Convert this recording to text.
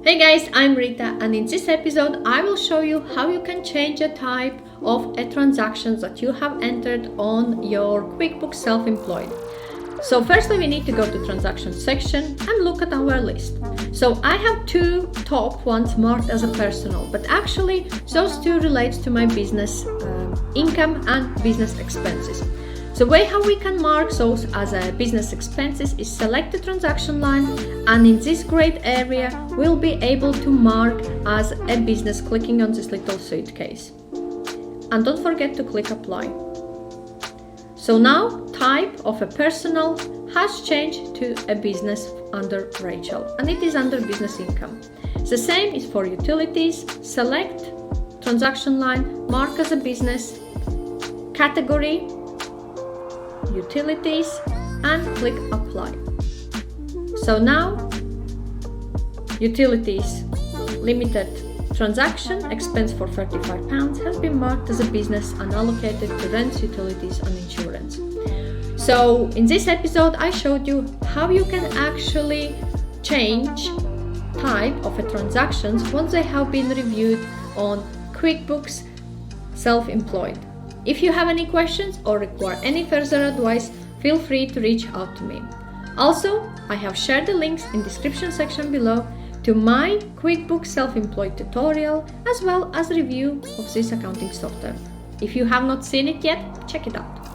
Hey guys, I'm Rita, and in this episode I will show you how you can change a type of a transactions that you have entered on your QuickBooks Self-Employed. So firstly we need to go to transactions section and look at our list. So I have two top ones marked as a personal, but actually those two relates to my business income and business expenses. So the way how we can mark those as a business expenses is select the transaction line, and in this gray area we'll be able to mark as a business clicking on this little suitcase. And don't forget to click apply. So now type of a personal has changed to a business under Rachel, and it is under business income. The same is for utilities. Select transaction line, mark as a business, category, utilities, and click apply. So now utilities limited transaction expense for £35 has been marked as a business and allocated to rents, utilities and insurance. So in this episode I showed you how you can actually change type of a transactions once they have been reviewed on QuickBooks Self-Employed. If you have any questions or require any further advice, feel free to reach out to me. Also, I have shared the links in the description section below to my QuickBooks Self-Employed tutorial as well as review of this accounting software. If you have not seen it yet, check it out.